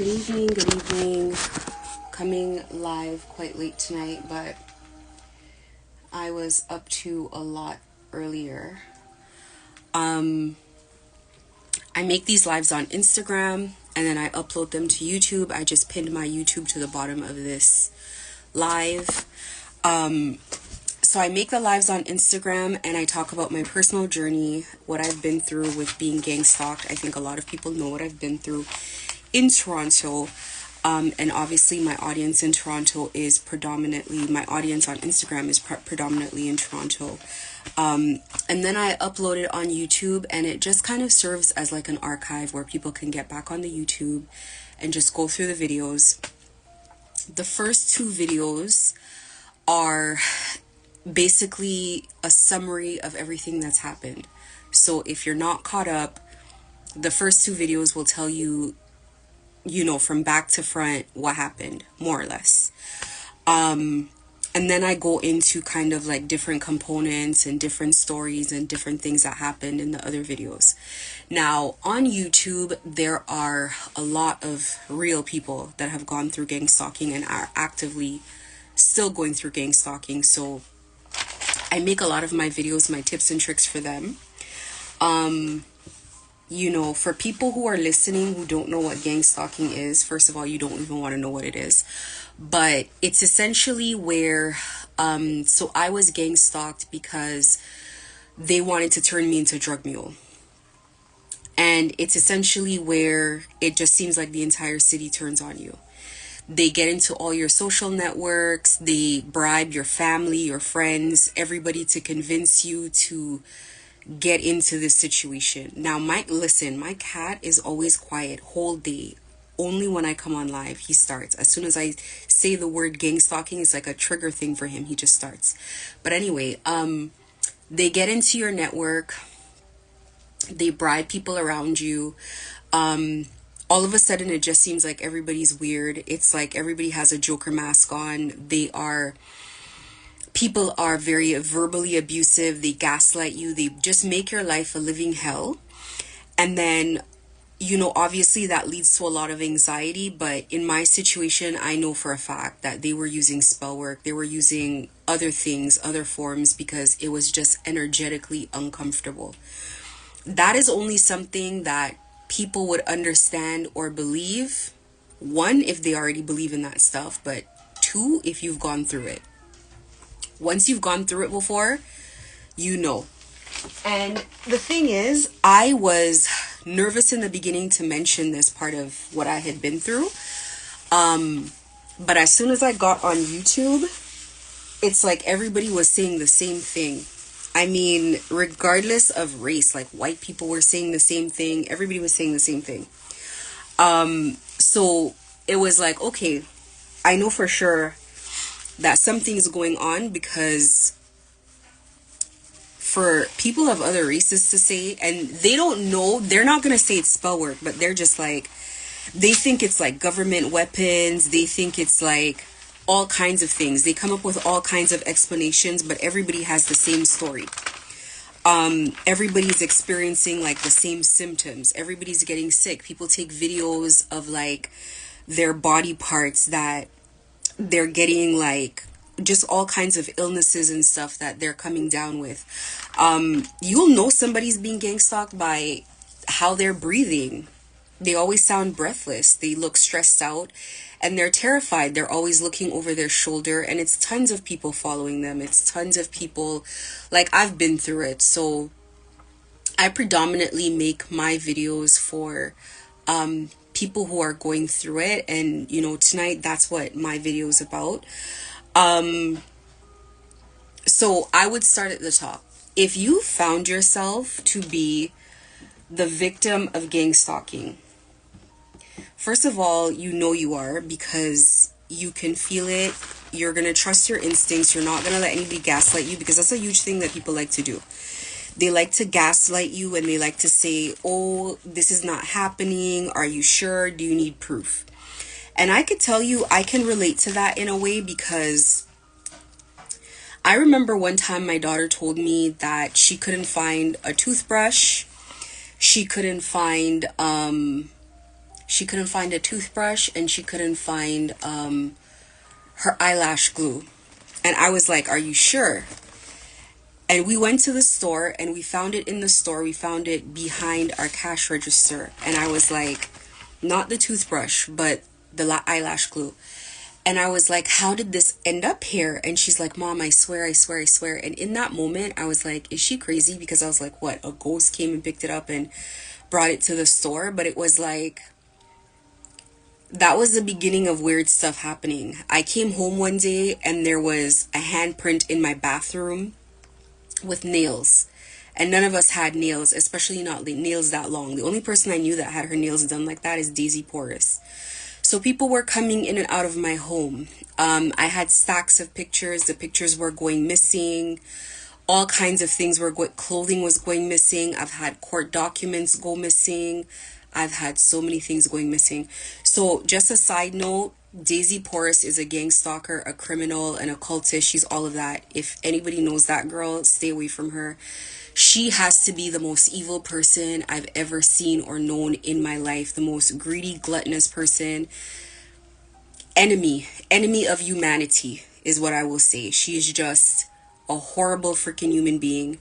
Good evening, good evening. Coming live quite late tonight, but I was up to a lot earlier. I make these lives on Instagram and then I upload them to YouTube. I just pinned my YouTube to the bottom of this live. So I make the lives on Instagram and I talk about my personal journey, what I've been through with being gang stalked. I think a lot of people know what I've been through in Toronto. And obviously my audience in Toronto is predominantly, my audience on Instagram is predominantly in Toronto. And then I upload it on YouTube and it just kind of serves as like an archive where people can get back on the YouTube and just go through the videos. The first two videos are basically a summary of everything that's happened. So if you're not caught up, the first two videos will tell you, you know, from back to front what happened, more or less. And then I go into kind of like different components and different stories and different things that happened in the other videos. Now, on YouTube, there are a lot of real people that have gone through gang stalking and are actively still going through gang stalking. So I make a lot of my videos, my tips and tricks for them. You know, for people who are listening who don't know what gang stalking is, first of all, you don't even want to know what it is. But it's essentially where, so I was gang stalked because they wanted to turn me into a drug mule. And it's essentially where it just seems like the entire city turns on you. They get into all your social networks, they bribe your family, your friends, everybody to convince you to get into this situation. Now, listen, my cat is always quiet whole day. Only when I come on live, he starts. As soon as I say the word gang stalking, it's like a trigger thing for him. He just starts. But anyway, they get into your network. They bribe people around you. All of a sudden, it just seems like everybody's weird. It's like everybody has a Joker mask on. People are very verbally abusive. They gaslight you. They just make your life a living hell. And then, you know, obviously that leads to a lot of anxiety. But in my situation, I know for a fact that they were using spell work. They were using other things, other forms, because it was just energetically uncomfortable. That is only something that people would understand or believe. One, if they already believe in that stuff. But two, if you've gone through it. Once you've gone through it before, you know. And the thing is, I was nervous in the beginning to mention this part of what I had been through. But as soon as I got on YouTube, it's like everybody was saying the same thing. I mean, regardless of race, like white people were saying the same thing. Everybody was saying the same thing. So it was like, okay, I know for sure that something's going on, because for people of other races to say, and they don't know, they're not going to say it's spell work, but they're just like, they think it's like government weapons. They think it's like all kinds of things. They come up with all kinds of explanations, but everybody has the same story. Everybody's experiencing like the same symptoms. Everybody's getting sick. People take videos of like their body parts that they're getting, like just all kinds of illnesses and stuff that they're coming down with. You'll know somebody's being gang stalked by how they're breathing. They always sound breathless. They look stressed out and they're terrified. They're always looking over their shoulder, and it's tons of people following them. It's tons of people. Like, I've been through it. So I predominantly make my videos for people who are going through it. And, you know, tonight, that's what my video is about. So I would start at the top. If you found yourself to be the victim of gang stalking, first of all, you know you are, because you can feel it. You're going to trust your instincts. You're not going to let anybody gaslight you, because that's a huge thing that people like to do. They like to gaslight you, and they like to say, oh, this is not happening. Are you sure? Do you need proof? And I could tell you, I can relate to that in a way, because I remember one time my daughter told me that she couldn't find a toothbrush. She couldn't find She couldn't find a toothbrush, and she couldn't find her eyelash glue. And I was like, are you sure? And we went to the store, and we found it in the store. We found it behind our cash register. And I was like, not the toothbrush, but the eyelash glue. And I was like, how did this end up here? And she's like, Mom, I swear, I swear, I swear. And in that moment, I was like, is she crazy? Because I was like, what? A ghost came and picked it up and brought it to the store? But it was like, that was the beginning of weird stuff happening. I came home one day, and there was a handprint in my bathroom with nails. And none of us had nails, especially not nails that long. The only person I knew that had her nails done like that is Daisy Porras. So people were coming in and out of my home. I had stacks of pictures. The pictures were going missing. All kinds of things were clothing was going missing. I've had court documents go missing. I've had so many things going missing. So just a side note, Daisy Porras is a gang stalker, a criminal, an occultist. She's all of that. If anybody knows that girl, stay away from her. She has to be the most evil person I've ever seen or known in my life. The most greedy, gluttonous person. Enemy of humanity is what I will say. She is just a horrible freaking human being.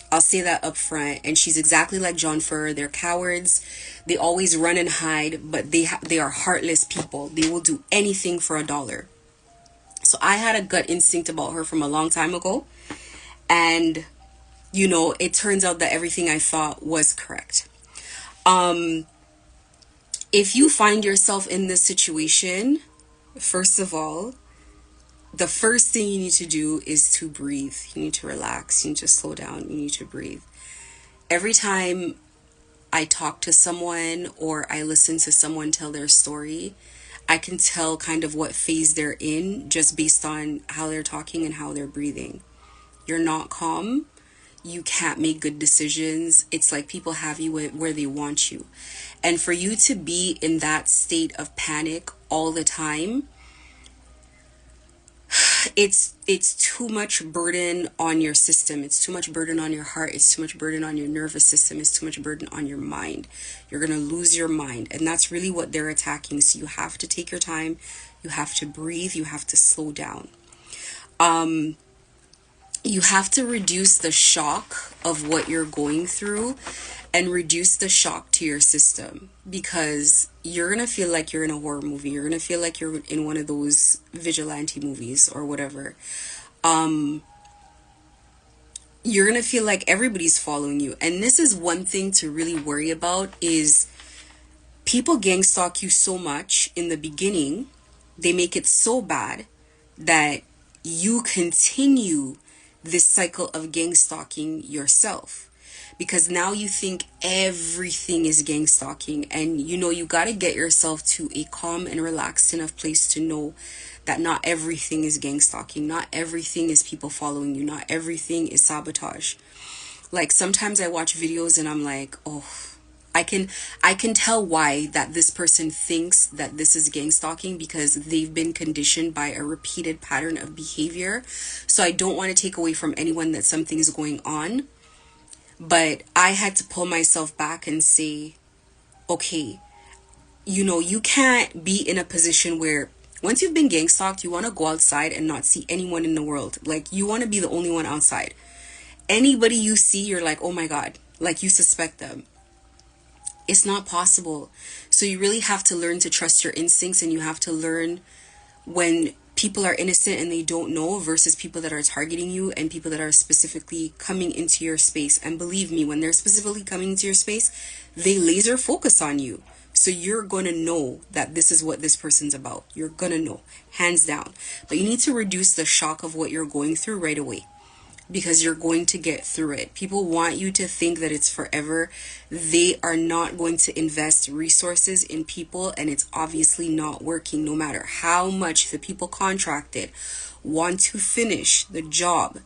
I'll say that up front. And she's exactly like John Ferreira. They're cowards. They always run and hide, but they are heartless people. They will do anything for $1. So I had a gut instinct about her from a long time ago. And you know, it turns out that everything I thought was correct. If you find yourself in this situation, first of all, the first thing you need to do is to breathe. You need to relax. You need to slow down. You need to breathe. Every time I talk to someone or I listen to someone tell their story, I can tell kind of what phase they're in just based on how they're talking and how they're breathing. You're not calm. You can't make good decisions. It's like people have you where they want you. And for you to be in that state of panic all the time, it's too much burden on your system. It's too much burden on your heart. It's too much burden on your nervous system. It's too much burden on your mind. You're going to lose your mind. And that's really what they're attacking. So you have to take your time. You have to breathe. You have to slow down. You have to reduce the shock of what you're going through and reduce the shock to your system, because you're going to feel like you're in a horror movie. You're going to feel like you're in one of those vigilante movies or whatever. You're going to feel like everybody's following you. And this is one thing to really worry about, is people gang stalk you so much in the beginning. They make it so bad that you continue this cycle of gang stalking yourself, because now you think everything is gang stalking. And you know, you got to get yourself to a calm and relaxed enough place to know that not everything is gang stalking. Not everything is people following you. Not everything is sabotage. Like sometimes I watch videos and I'm like, oh, I can tell why that this person thinks that this is gang stalking, because they've been conditioned by a repeated pattern of behavior. So I don't want to take away from anyone that something is going on, but I had to pull myself back and say, okay, you know, you can't be in a position where once you've been gang stalked, you want to go outside and not see anyone in the world. Like, you want to be the only one outside. Anybody you see, you're like, oh my God, like you suspect them. It's not possible. So you really have to learn to trust your instincts, and you have to learn when people are innocent and they don't know versus people that are targeting you and people that are specifically coming into your space. And believe me, when they're specifically coming into your space, they laser focus on you. So you're going to know that this is what this person's about. You're going to know, hands down. But you need to reduce the shock of what you're going through right away, because you're going to get through it. People want you to think that it's forever. They are not going to invest resources in people, and it's obviously not working. No matter how much the people contracted want to finish the job,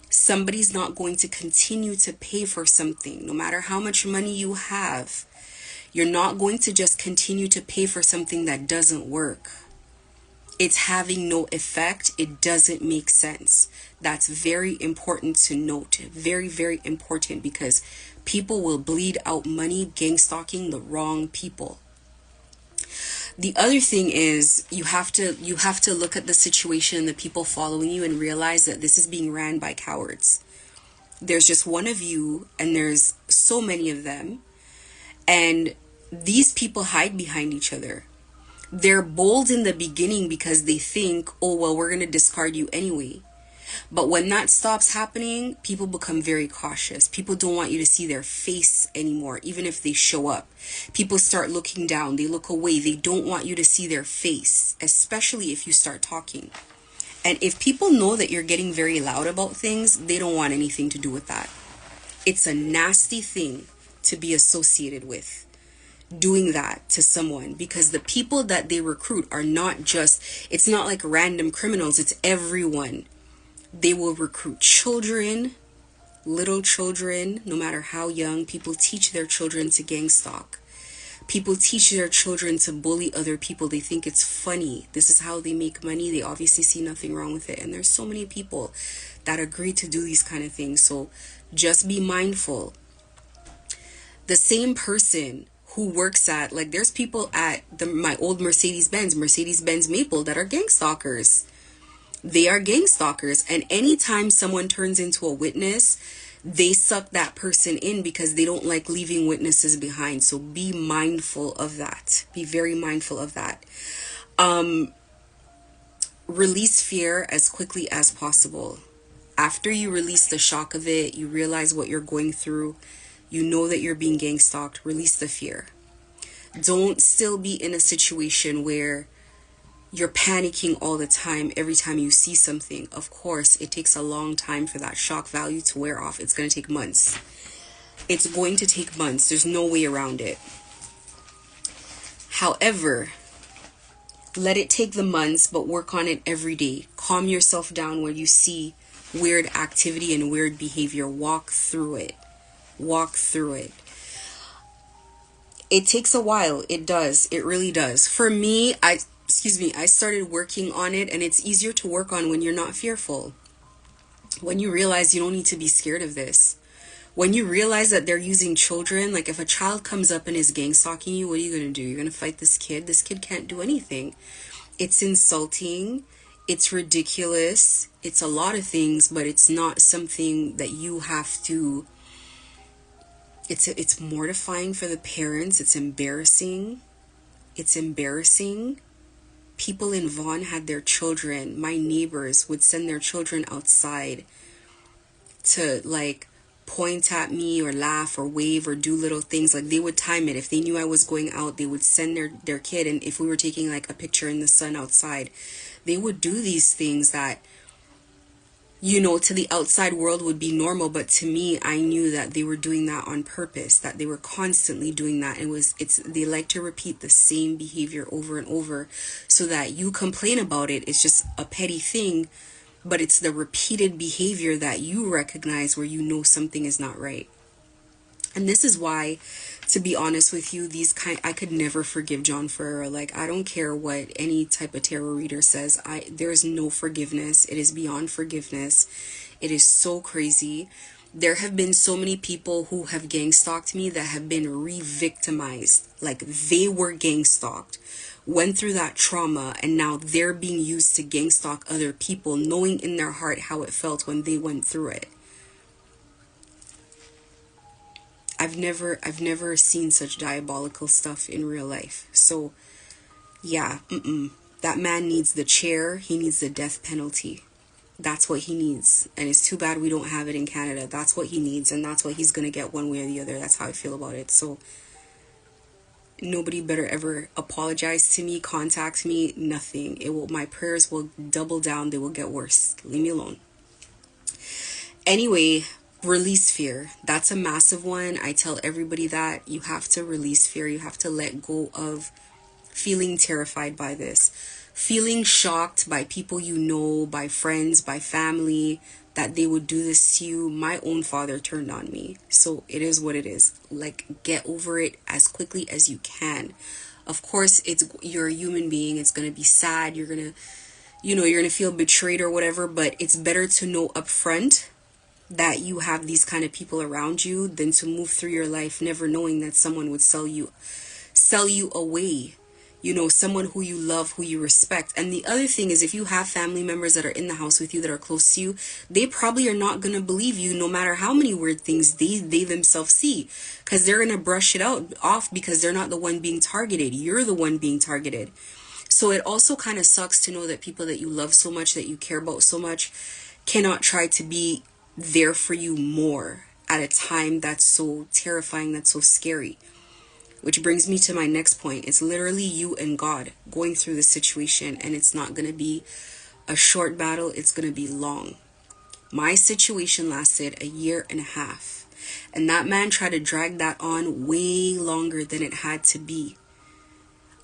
somebody's not going to continue to pay for something. No matter how much money you have, you're not going to just continue to pay for something that doesn't work. It's having no effect. It doesn't make sense. That's very important to note. Very, very important, because people will bleed out money gang stalking the wrong people. The other thing is you have to look at the situation and the people following you and realize that this is being ran by cowards. There's just one of you and there's so many of them, and these people hide behind each other. They're bold in the beginning because they think, oh well, we're going to discard you anyway. But when that stops happening, people become very cautious. People don't want you to see their face anymore, even if they show up. People start looking down. They look away. They don't want you to see their face, especially if you start talking. And if people know that you're getting very loud about things, they don't want anything to do with that. It's a nasty thing to be associated with, doing that to someone, because the people that they recruit are not just, it's not like random criminals, it's everyone. They will recruit children, little children, no matter how young. People teach their children to gang stalk. People teach their children to bully other people. They think it's funny. This is how they make money. They obviously see nothing wrong with it. And there's so many people that agree to do these kind of things. So just be mindful. The same person who works at, like, there's people at my old Mercedes-Benz Maple, that are gang stalkers. They are gang stalkers, and anytime someone turns into a witness, they suck that person in because they don't like leaving witnesses behind. So be mindful of that. Be very mindful of that. Release fear as quickly as possible. After you release the shock of it, you realize what you're going through, you know that you're being gang stalked, release the fear. Don't still be in a situation where you're panicking all the time every time you see something. Of course, it takes a long time for that shock value to wear off. It's going to take months. It's going to take months. There's no way around it. However, let it take the months, but work on it every day. Calm yourself down when you see weird activity and weird behavior. Walk through it. Walk through it. It takes a while. It does. It really does. For me, I started working on it, and it's easier to work on when you're not fearful. When you realize you don't need to be scared of this. When you realize that they're using children, like if a child comes up and is gang stalking you, what are you going to do? You're going to fight this kid? This kid can't do anything. It's insulting. It's ridiculous. It's a lot of things, but it's not something that you have to... It's mortifying for the parents. It's embarrassing. It's embarrassing. People in Vaughan had their children. My neighbors would send their children outside to like point at me or laugh or wave or do little things. Like they would time it. If they knew I was going out, they would send their kid. And if we were taking like a picture in the sun outside, they would do these things that, you know, to the outside world would be normal, but to me, I knew that they were doing that on purpose, that they were constantly doing that. They like to repeat the same behavior over and over, so that you complain about it. It's just a petty thing, but it's the repeated behavior that you recognize where you know something is not right. And this is why, to be honest with you, I could never forgive John Ferreira. Like, I don't care what any type of tarot reader says. There is no forgiveness. It is beyond forgiveness. It is so crazy. There have been so many people who have gang stalked me that have been re-victimized. Like, they were gang stalked, went through that trauma, and now they're being used to gang stalk other people, knowing in their heart how it felt when they went through it. I've never seen such diabolical stuff in real life. So, yeah, that man needs the chair. He needs the death penalty. That's what he needs. And it's too bad we don't have it in Canada. That's what he needs, and that's what he's going to get one way or the other. That's how I feel about it. So, nobody better ever apologize to me, contact me, nothing. My prayers will double down. They will get worse. Leave me alone. Anyway, release fear. That's a massive one. I tell everybody that you have to release fear. You have to let go of feeling terrified by this, feeling shocked by people you know, by friends, by family, that they would do this to you. My own father turned on me. So it is what it is. Like, get over it as quickly as you can. Of course, you're a human being. It's going to be sad. You're going to feel betrayed or whatever, but it's better to know upfront that you have these kind of people around you than to move through your life never knowing that someone would sell you away. you know, someone who you love, who you respect. And the other thing is, if you have family members that are in the house with you, that are close to you, they probably are not going to believe you no matter how many weird things they themselves see, because they're going to brush it off because they're not the one being targeted. You're the one being targeted. So it also kind of sucks to know that people that you love so much, that you care about so much, cannot try to be there for you more at a time that's so terrifying, that's so scary. Which brings me to my next point. It's literally you and God going through this situation, and it's not going to be a short battle. It's going to be long. My situation lasted 1.5 years, and that man tried to drag that on way longer than it had to be.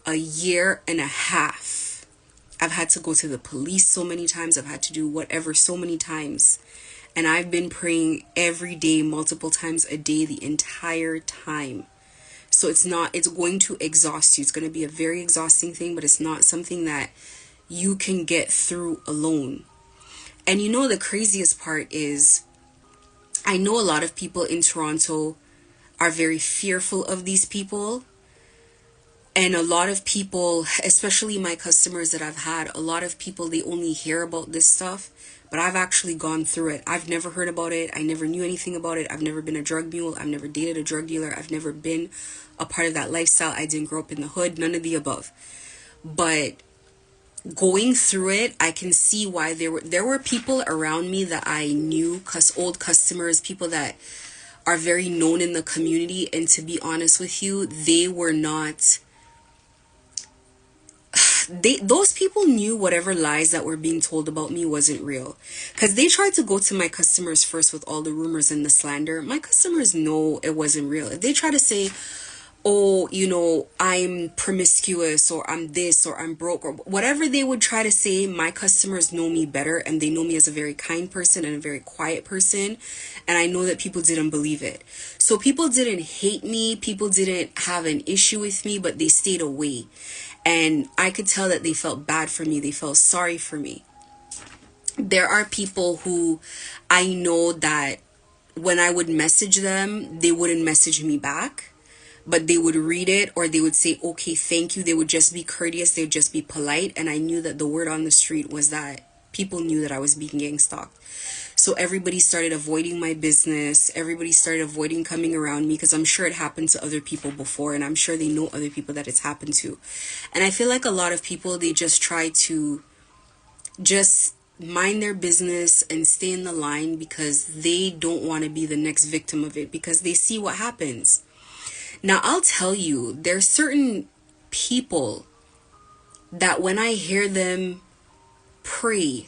1.5 years. I've had to go to the police so many times. I've had to do whatever so many times. And I've been praying every day, multiple times a day, the entire time. So it's going to exhaust you. It's going to be a very exhausting thing, but it's not something that you can get through alone. And you know, the craziest part is, I know a lot of people in Toronto are very fearful of these people. And a lot of people, especially my customers that I've had, a lot of people, they only hear about this stuff. But I've actually gone through it. I've never heard about it. I never knew anything about it. I've never been a drug mule. I've never dated a drug dealer. I've never been a part of that lifestyle. I didn't grow up in the hood. None of the above. But going through it, I can see why there were people around me that I knew, old customers, people that are very known in the community. And to be honest with you, they were not... those people knew whatever lies that were being told about me wasn't real, because they tried to go to my customers first with all the rumors and the slander. My customers know it wasn't real. If they try to say, oh, you know, I'm promiscuous, or I'm this, or I'm broke, or whatever they would try to say, my customers know me better, and they know me as a very kind person and a very quiet person. And I know that people didn't believe it. So people didn't hate me. People didn't have an issue with me, but they stayed away. And I could tell that they felt bad for me. They felt sorry for me. There are people who I know that when I would message them, they wouldn't message me back, but they would read it, or they would say, okay, thank you. They would just be courteous. They would just be polite. And I knew that the word on the street was that people knew that I was being gang stalked. So everybody started avoiding my business. Everybody started avoiding coming around me, because I'm sure it happened to other people before, and I'm sure they know other people that it's happened to. And I feel like a lot of people, they just try to just mind their business and stay in the line, because they don't want to be the next victim of it, because they see what happens. Now, I'll tell you, there's certain people that when I hear them pray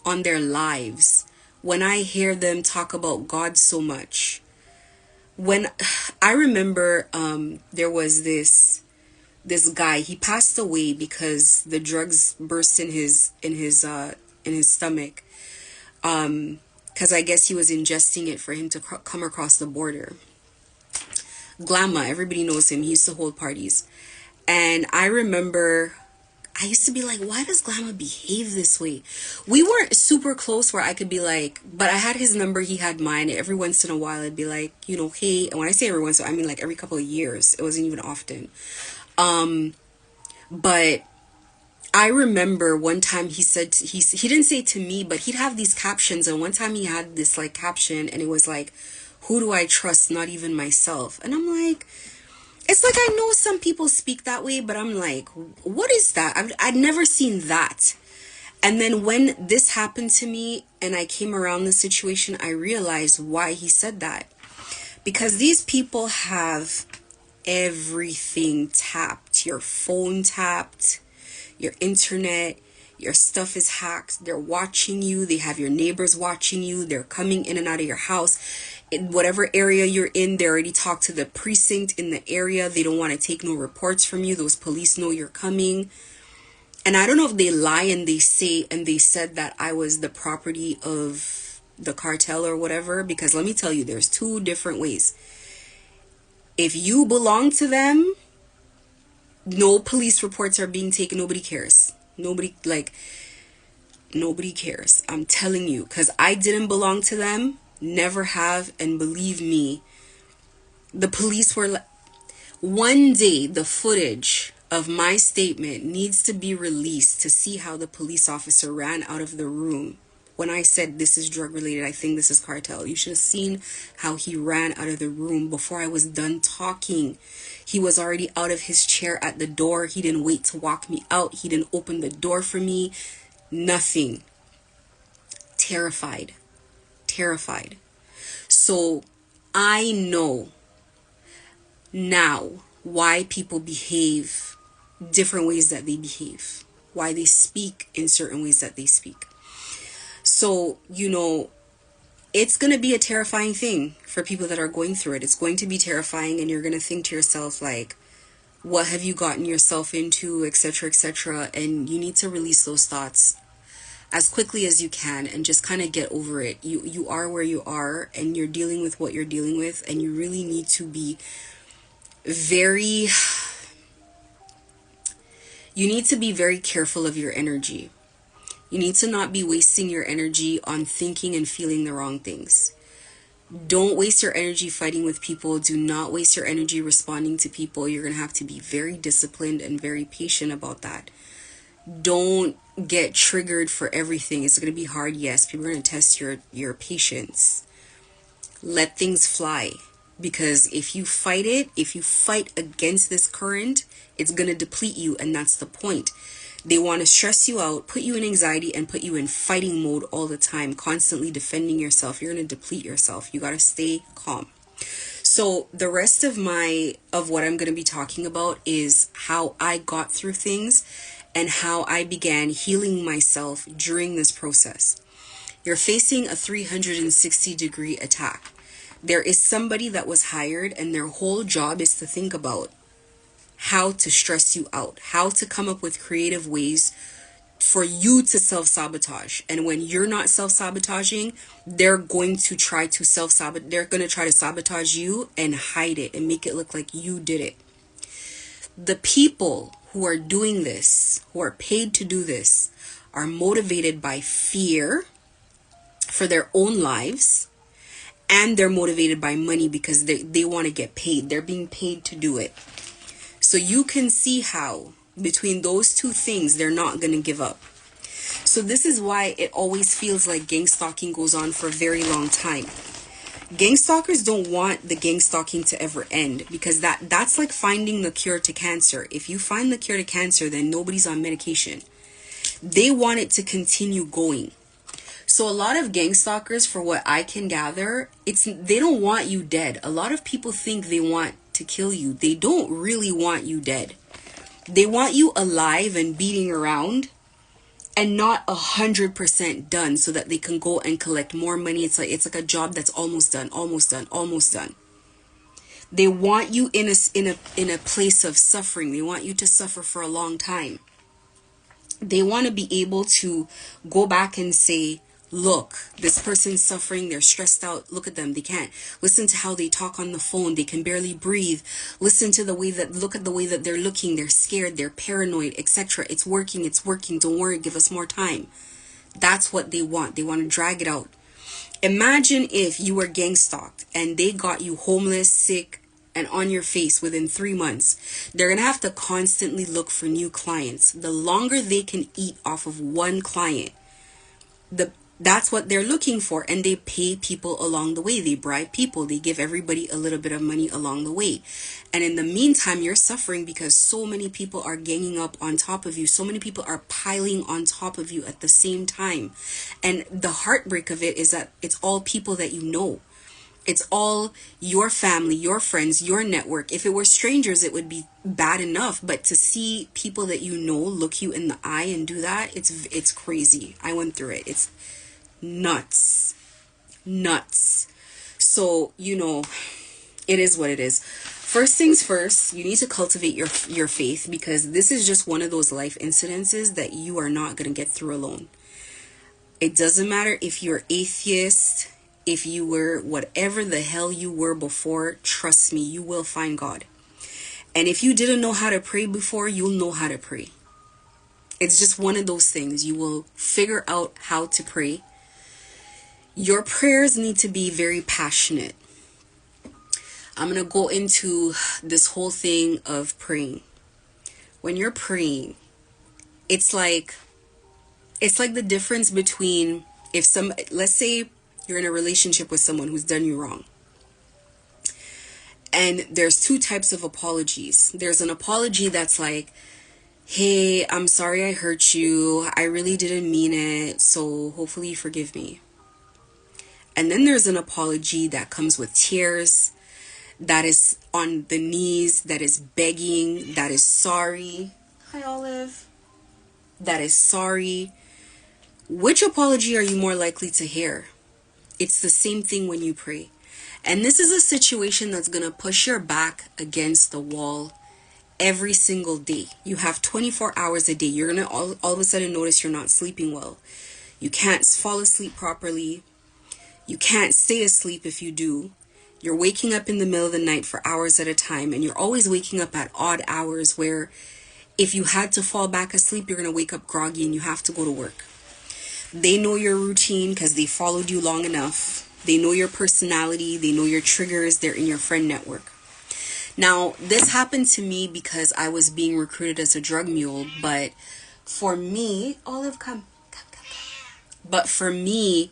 on their lives, when I hear them talk about God so much, when I remember there was this guy, he passed away because the drugs burst in his stomach, because I guess he was ingesting it for him to come across the border. Glamma, everybody knows him. He used to hold parties. And I remember I used to be like, why does Glamma behave this way? We weren't super close where I could be like, but I had his number, he had mine. Every once in a while, I'd be like, you know, hey. And when I say every once in a while, I mean like every couple of years. It wasn't even often. But I remember one time he said, he didn't say it to me, but he'd have these captions. And one time he had this like caption, and it was like, who do I trust? Not even myself. And I'm like, it's like, I know some people speak that way, but I'm like, what is that? I'd never seen that. And then when this happened to me and I came around the situation, I realized why he said that. Because these people have everything tapped. Your phone tapped, your internet, your stuff is hacked. They're watching you. They have your neighbors watching you. They're coming in and out of your house. In whatever area you're in, they already talked to the precinct in the area. They don't want to take no reports from you. Those police know you're coming. And I don't know if they lie and they say, and they said that I was the property of the cartel or whatever, because let me tell you, there's two different ways. If you belong to them, no police reports are being taken. Nobody cares. Nobody cares. I'm telling you, because I didn't belong to them. Never have. And believe me, the police were one day, the footage of my statement needs to be released to see how the police officer ran out of the room. When I said this is drug related, I think this is cartel. You should have seen how he ran out of the room before I was done talking. He was already out of his chair at the door. He didn't wait to walk me out. He didn't open the door for me. Nothing. Terrified. Terrified. So I know now why people behave different ways that they behave. Why they speak in certain ways that they speak. So, it's going to be a terrifying thing for people that are going through it. It's going to be terrifying, and you're going to think to yourself, like, what have you gotten yourself into, etc., etc. And you need to release those thoughts as quickly as you can and just kind of get over it. You are where you are, and you're dealing with what you're dealing with, and you really need to be very careful of your energy. You need to not be wasting your energy on thinking and feeling the wrong things. Don't waste your energy fighting with people. Do not waste your energy responding to people. You're going to have to be very disciplined and very patient about that. Don't get triggered for everything. It's going to be hard. Yes, people are going to test your patience. Let things fly. Because if you fight against this current, it's going to deplete you, and that's the point. They want to stress you out, put you in anxiety, and put you in fighting mode all the time, constantly defending yourself. You're going to deplete yourself. You got to stay calm. So the rest of what I'm going to be talking about is how I got through things and how I began healing myself during this process. You're facing a 360-degree attack. There is somebody that was hired, and their whole job is to think about how to stress you out, how to come up with creative ways for you to self-sabotage. And when you're not self-sabotaging, they're going to try to sabotage you and hide it and make it look like you did it. The people who are doing this, who are paid to do this, are motivated by fear for their own lives, and they're motivated by money because they want to get paid. They're being paid to do it. So you can see how between those two things, they're not going to give up. So this is why it always feels like gang stalking goes on for a very long time. Gang stalkers don't want the gang stalking to ever end, because that's like finding the cure to cancer. If you find the cure to cancer, then nobody's on medication. They want it to continue going. So a lot of gang stalkers, for what I can gather, they don't want you dead. A lot of people think they want to kill you. They don't really want you dead. They want you alive and beating around and not 100% done, so that they can go and collect more money. It's like a job that's almost done. They want you in a place of suffering. They want you to suffer for a long time. They want to be able to go back and say, look, this person's suffering, they're stressed out, look at them, they can't. Listen to how they talk on the phone, they can barely breathe. Look at the way that they're looking, they're scared, they're paranoid, etc. It's working, don't worry, give us more time. That's what they want. They want to drag it out. Imagine if you were gang stalked and they got you homeless, sick, and on your face within 3 months. They're going to have to constantly look for new clients. The longer they can eat off of one client, that's what they're looking for. And they pay people along the way. They bribe people. They give everybody a little bit of money along the way. And in the meantime, you're suffering because so many people are ganging up on top of you. So many people are piling on top of you at the same time. And the heartbreak of it is that it's all people that you know. It's all your family, your friends, your network. If it were strangers, it would be bad enough. But to see people that you know look you in the eye and do that, it's crazy. I went through it. It's nuts. So, it is what it is. First things first, you need to cultivate your faith, because this is just one of those life incidences that you are not going to get through alone. It doesn't matter if you're atheist, if you were whatever the hell you were before, trust me, you will find God. And if you didn't know how to pray before, you'll know how to pray. It's just one of those things. You will figure out how to pray. Your prayers need to be very passionate. I'm going to go into this whole thing of praying. when you're praying, it's like the difference between let's say you're in a relationship with someone who's done you wrong. And there's two types of apologies. There's an apology that's like, hey, I'm sorry I hurt you. I really didn't mean it. So hopefully you forgive me. And then there's an apology that comes with tears, that is on the knees, that is begging, that is sorry. Hi, Olive. That is sorry. Which apology are you more likely to hear? It's the same thing when you pray. And this is a situation that's going to push your back against the wall every single day. You have 24 hours a day. You're going to all of a sudden notice you're not sleeping well. You can't fall asleep properly. You can't stay asleep if you do. You're waking up in the middle of the night for hours at a time, and you're always waking up at odd hours where if you had to fall back asleep, you're going to wake up groggy and you have to go to work. They know your routine because they followed you long enough. They know your personality. They know your triggers. They're in your friend network. Now, this happened to me because I was being recruited as a drug mule. But for me, Olive, come. But for me,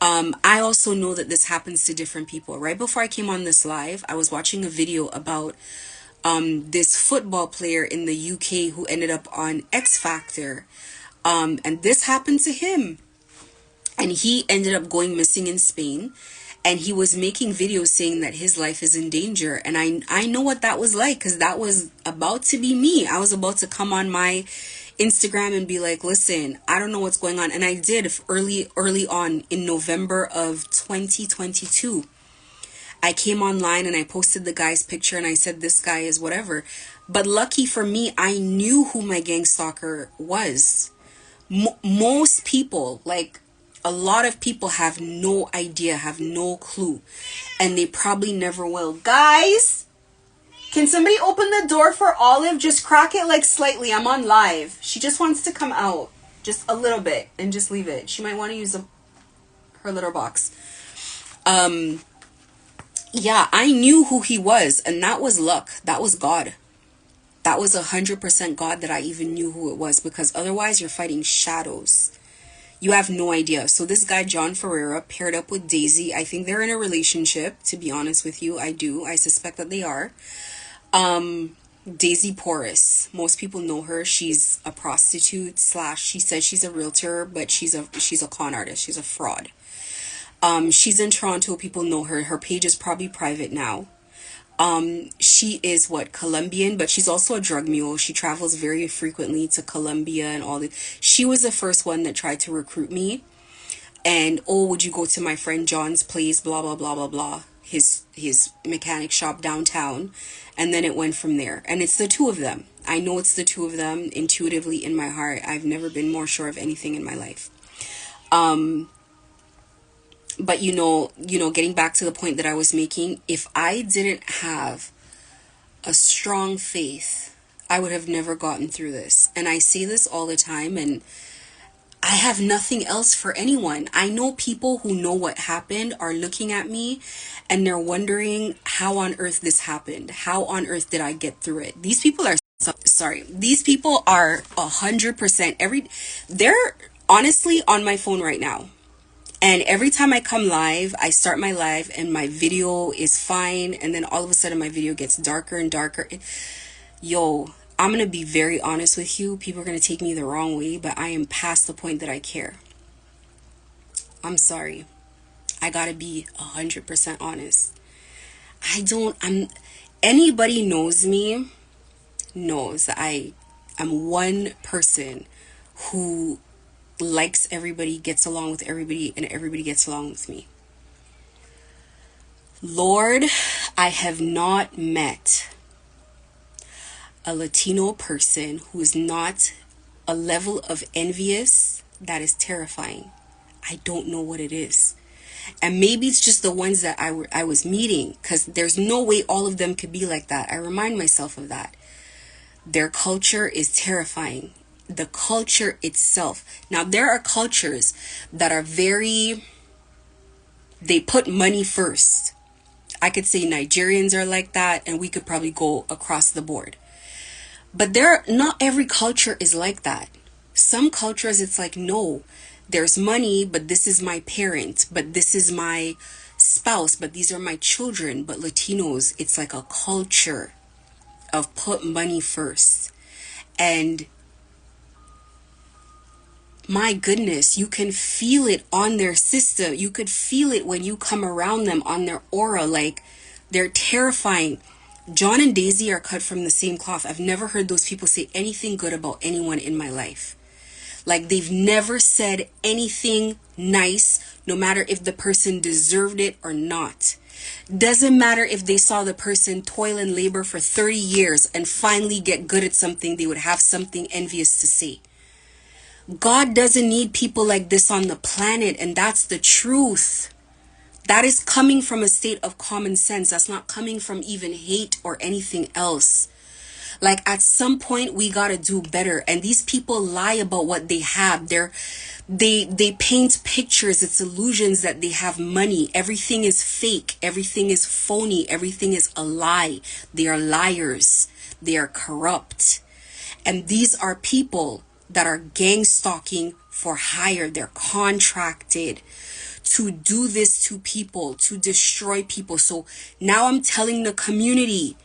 I also know that this happens to different people. Right before I came on this live, I was watching a video about this football player in the UK who ended up on X Factor. And this happened to him. And he ended up going missing in Spain. And he was making videos saying that his life is in danger. And I know what that was like, because that was about to be me. I was about to come on my Instagram and be like, listen, I don't know what's going on. And I did early on in November of 2022. I came online and I posted the guy's picture and I said, this guy is whatever. But lucky for me, I knew who my gang stalker was. Most people, like a lot of people, have no idea, have no clue, and they probably never will. Guys, can somebody open the door for Olive? Just crack it like slightly. I'm on live. She just wants to come out just a little bit and just leave it. She might want to use her litter box. Yeah, I knew who he was, and that was luck. That was God. That was 100% God that I even knew who it was, because otherwise you're fighting shadows. You have no idea. So this guy, John Ferreira, paired up with Daisy. I think they're in a relationship, to be honest with you. I do. I suspect that they are. Daisy Porras. Most people know her. She's a prostitute / she says she's a realtor, but she's a con artist. She's a fraud. She's in Toronto. People know her. Her page is probably private now. She is Colombian, but she's also a drug mule. She travels very frequently to Colombia and all that. She was the first one that tried to recruit me. And, oh, would you go to my friend John's place, blah, blah, blah, blah, blah. His mechanic shop downtown. And then it went from there. And it's the two of them. I know it's the two of them intuitively in my heart. I've never been more sure of anything in my life. But getting back to the point that I was making, if I didn't have a strong faith, I would have never gotten through this. And I say this all the time, and I have nothing else for anyone. I know people who know what happened are looking at me and they're wondering how on earth this happened. How on earth did I get through it? These people are These people are 100% they're honestly on my phone right now. And every time I come live, I start my live and my video is fine. And then all of a sudden my video gets darker and darker. Yo, I'm going to be very honest with you. People are going to take me the wrong way, but I am past the point that I care. I'm sorry. I got to be 100% honest. Anybody knows me, knows that I'm one person who likes everybody, gets along with everybody, and everybody gets along with me. Lord, I have not met a Latino person who is not a level of envious that is terrifying. I don't know what it is. And maybe it's just the ones that I was meeting, because there's no way all of them could be like that. I remind myself of that. Their culture is terrifying. The culture itself. Now, there are cultures that are they put money first. I could say Nigerians are like that, and we could probably go across the board. But not every culture is like that. Some cultures, it's like, no, there's money, but this is my parent, but this is my spouse, but these are my children. But Latinos, it's like a culture of put money first. And my goodness, you can feel it on their system. You could feel it when you come around them, on their aura. Like, they're terrifying. John and Daisy are cut from the same cloth. I've never heard those people say anything good about anyone in my life. Like, they've never said anything nice, no matter if the person deserved it or not. Doesn't matter if they saw the person toil and labor for 30 years and finally get good at something, they would have something envious to say. God doesn't need people like this on the planet, and that's the truth. That is coming from a state of common sense. That's not coming from even hate or anything else. Like, at some point, we gotta do better. And these people lie about what they have. They paint pictures. It's illusions that they have money. Everything is fake. Everything is phony. Everything is a lie. They are liars. They are corrupt. And these are people that are gang stalking for hire. They're contracted to do this to people, to destroy people. So now I'm telling the community,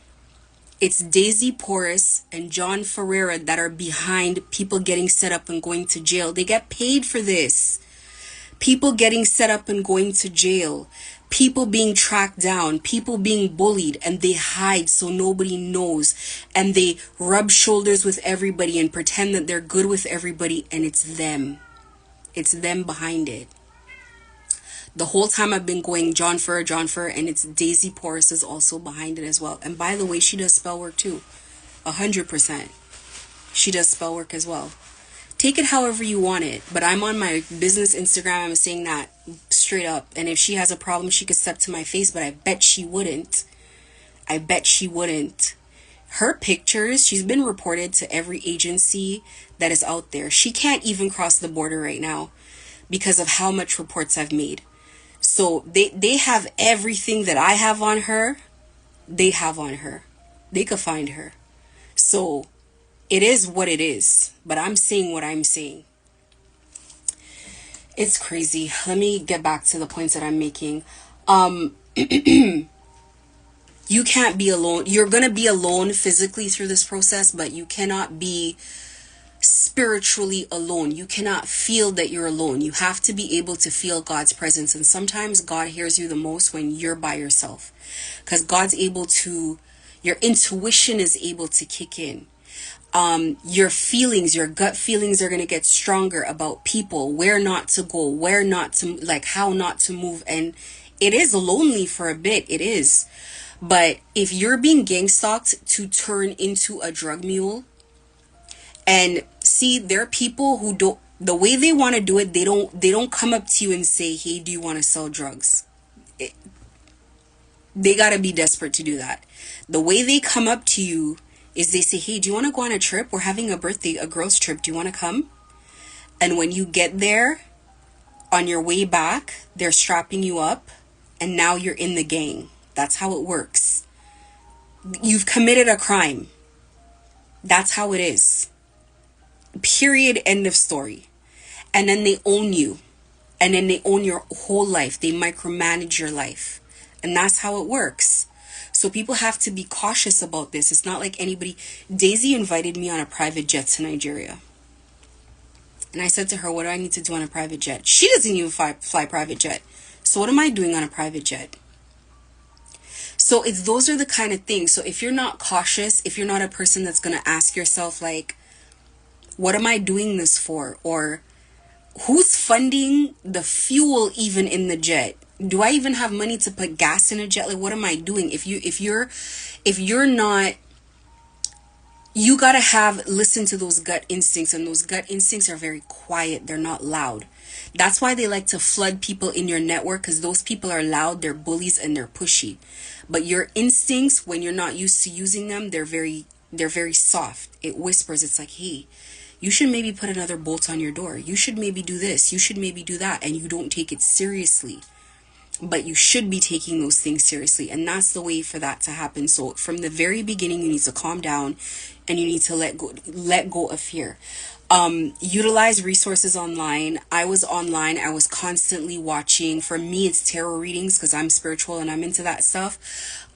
it's Daisy Porras and John Ferreira that are behind people getting set up and going to jail. They get paid for this. People getting set up and going to jail. People being tracked down. People being bullied, and they hide so nobody knows. And they rub shoulders with everybody and pretend that they're good with everybody, and it's them. It's them behind it. The whole time I've been going John Ferreira, and it's Daisy Porras is also behind it as well. And by the way, she does spell work too. 100%. She does spell work as well. Take it however you want it. But I'm on my business Instagram. I'm saying that straight up. And if she has a problem, she could step to my face. But I bet she wouldn't. I bet she wouldn't. Her pictures, she's been reported to every agency that is out there. She can't even cross the border right now because of how much reports I've made. So they have everything that I have on her. They have on her. They could find her. So it is what it is. But I'm saying what I'm saying. It's crazy. Let me get back to the points that I'm making. You can't be alone. You're going to be alone physically through this process, but you cannot be spiritually alone. You cannot feel that you're alone. You have to be able to feel God's presence. And sometimes God hears you the most when you're by yourself, because God's able to, your intuition is able to kick in. Your feelings, your gut feelings are going to get stronger about people, where not to go, where not to, like how not to move. And it is lonely for a bit. It is. But if you're being gang stalked to turn into a drug mule, and see, there are people who don't, the way they want to do it, they don't come up to you and say, hey, do you want to sell drugs? They got to be desperate to do that. The way they come up to you is they say, hey, do you want to go on a trip? We're having a birthday, a girls trip. Do you want to come? And when you get there, on your way back, they're strapping you up, and now you're in the gang. That's how it works. You've committed a crime. That's how it is. Period. End of story. And then they own you. And then they own your whole life. They micromanage your life. And that's how it works. So people have to be cautious about this. It's not like anybody. Daisy invited me on a private jet to Nigeria. And I said to her, what do I need to do on a private jet? She doesn't even fly private jet. So what am I doing on a private jet? So those are the kind of things. So if you're not cautious, if you're not a person that's going to ask yourself, like, what am I doing this for? Or who's funding the fuel even in the jet? Do I even have money to put gas in a jet? Like, what am I doing? If you're not, you gotta listen to those gut instincts, and those gut instincts are very quiet. They're not loud. That's why they like to flood people in your network, because those people are loud, they're bullies, and they're pushy. But your instincts, when you're not used to using them, they're very soft. It whispers. It's like, hey, you should maybe put another bolt on your door. You should maybe do this. You should maybe do that. And you don't take it seriously. but you should be taking those things seriously, and that's the way for that to happen. So from the very beginning, you need to calm down, and you need to let go of fear. Utilize resources online. I was online, I was constantly watching. For me, it's tarot readings because I'm spiritual and I'm into that stuff.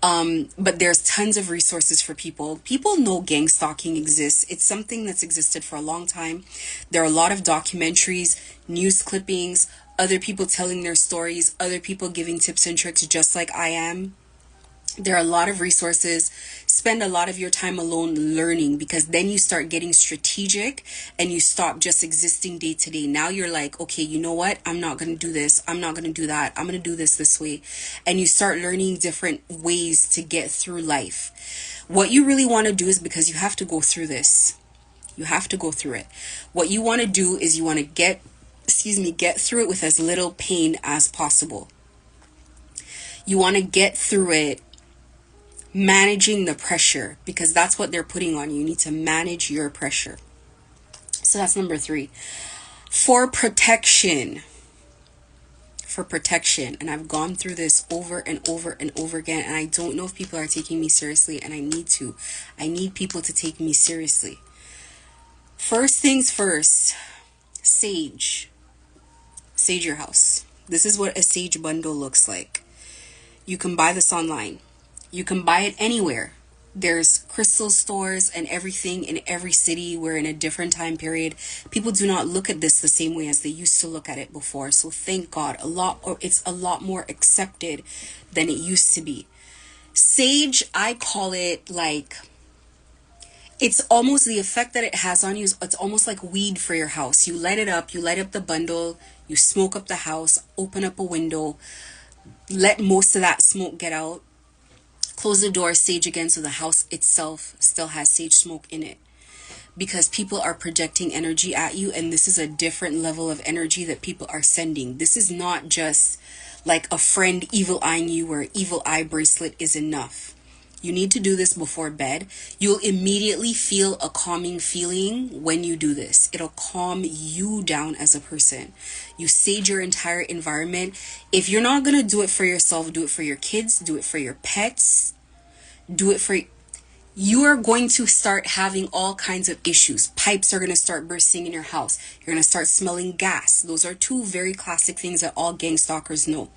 But there's tons of resources for people know gang stalking exists. It's something that's existed for a long time. There are a lot of documentaries, news clippings, other people telling their stories, other people giving tips and tricks just like I am. There are a lot of resources. Spend a lot of your time alone learning, because then you start getting strategic and you stop just existing day to day. Now you're like, okay, you know what? I'm not going to do this. I'm not going to do that. I'm going to do this way. And you start learning different ways to get through life. What you really want to do is, because you have to go through this. You have to go through it. What you want to do is you want to get through it with as little pain as possible. You want to get through it managing the pressure, because that's what they're putting on you. You need to manage your pressure. So that's number 3. For protection, and I've gone through this over and over and over again, and I don't know if people are taking me seriously, and I need people to take me seriously. First things first, sage your house. This is what a sage bundle looks like. You can buy this online. You can buy it anywhere. There's crystal stores and everything in every city. We're in a different time period. People do not look at this the same way as they used to look at it before. So thank God, it's a lot more accepted than it used to be. Sage, I call it like, it's almost the effect that it has on you. It's almost like weed for your house. You light it up, you light up the bundle, you smoke up the house, open up a window, let most of that smoke get out. Close the door, sage again, so the house itself still has sage smoke in it. Because people are projecting energy at you, and this is a different level of energy that people are sending. This is not just like a friend evil eyeing you, where evil eye bracelet is enough. You need to do this before bed. You'll immediately feel a calming feeling when you do this. It'll calm you down as a person. You sage your entire environment. If you're not going to do it for yourself, do it for your kids, do it for your pets, do it for... You are going to start having all kinds of issues. Pipes are going to start bursting in your house. You're going to start smelling gas. Those are 2 very classic things that all gang stalkers know.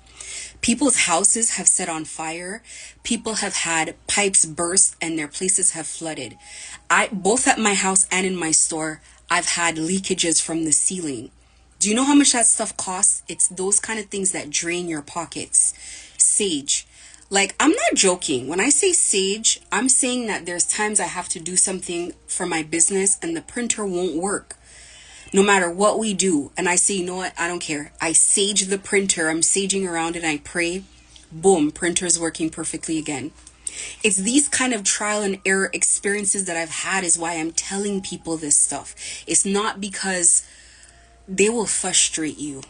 People's houses have set on fire. People have had pipes burst and their places have flooded. Both at my house and in my store, I've had leakages from the ceiling. Do you know how much that stuff costs? It's those kind of things that drain your pockets. Sage. Like, I'm not joking. When I say sage, I'm saying that there's times I have to do something for my business and the printer won't work. No matter what we do. And I say, you know what? I don't care. I sage the printer. I'm saging around and I pray. Boom, printer's working perfectly again. It's these kind of trial and error experiences that I've had is why I'm telling people this stuff. It's not because they will frustrate you.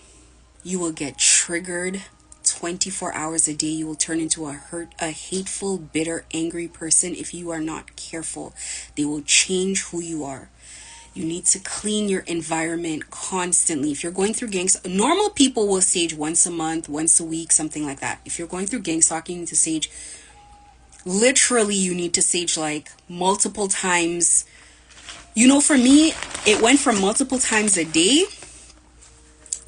You will get triggered 24 hours a day. You will turn into a hateful, bitter, angry person if you are not careful. They will change who you are. You need to clean your environment constantly. If you're going through normal people will sage once a month, once a week, something like that. If you're going through gang stalking, you need to sage. Literally, you need to sage like multiple times. You know, for me, it went from multiple times a day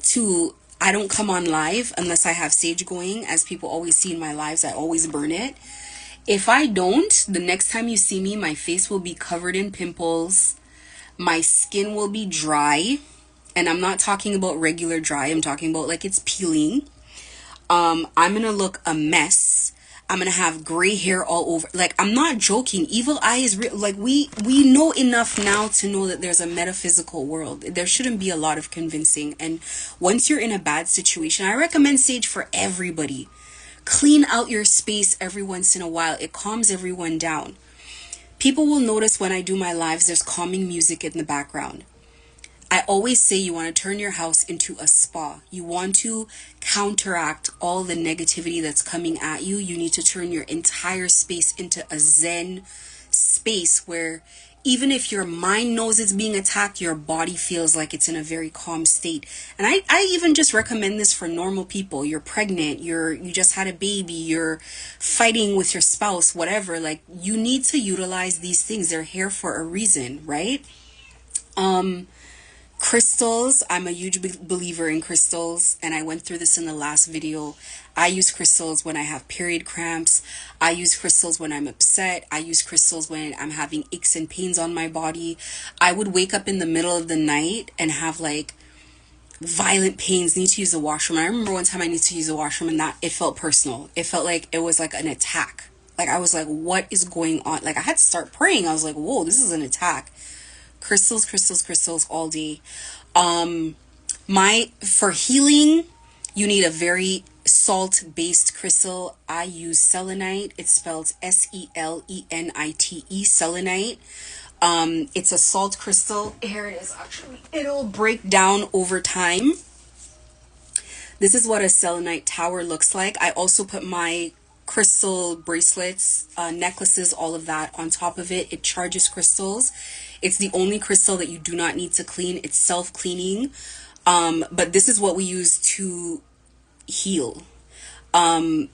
to I don't come on live unless I have sage going. As people always see in my lives, I always burn it. If I don't, the next time you see me, my face will be covered in pimples. My skin will be dry, and I'm not talking about regular dry. I'm talking about like it's peeling. I'm gonna look a mess. I'm gonna have gray hair all over. Like, I'm not joking. Evil eye is real. Like, we know enough now to know that there's a metaphysical world. There shouldn't be a lot of convincing. And once you're in a bad situation, I recommend sage for everybody. Clean out your space every once in a while. It calms everyone down. People will notice when I do my lives, there's calming music in the background. I always say you want to turn your house into a spa. You want to counteract all the negativity that's coming at you. You need to turn your entire space into a zen space where even if your mind knows it's being attacked, your body feels like it's in a very calm state. And I even just recommend this for normal people. You're pregnant, you just had a baby, you're fighting with your spouse, whatever. Like, you need to utilize these things. They're here for a reason, right? Crystals, I'm a huge believer in crystals, and I went through this in the last video. I use crystals when I have period cramps. I use crystals when I'm upset. I use crystals when I'm having aches and pains on my body. I would wake up in the middle of the night and have like violent pains, need to use the washroom. I remember one time I needed to use the washroom, and that it felt personal. It felt like it was like an attack. Like, I was like, what is going on? Like, I had to start praying. I was like, whoa, this is an attack. Crystals, crystals, crystals all day. For healing, you need a very salt-based crystal. I use selenite. It's spelled selenite, selenite. It's a salt crystal. Here it is, actually. It'll break down over time. This is what a selenite tower looks like. I also put my crystal bracelets, necklaces, all of that on top of it. It charges crystals. It's the only crystal that you do not need to clean. It's self-cleaning. But this is what we use to heal.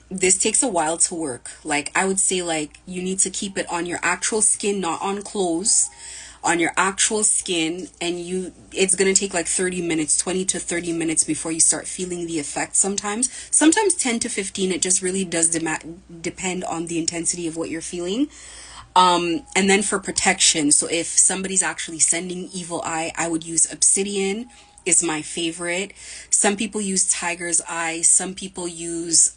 This takes a while to work. Like, I would say, like, you need to keep it on your actual skin, not on clothes, on your actual skin. And it's going to take like 30 minutes, 20 to 30 minutes before you start feeling the effect sometimes. Sometimes 10 to 15. It just really does depend on the intensity of what you're feeling. And then for protection, so if somebody's actually sending evil eye, I would use obsidian, is my favorite. Some people use tiger's eye. Some people use,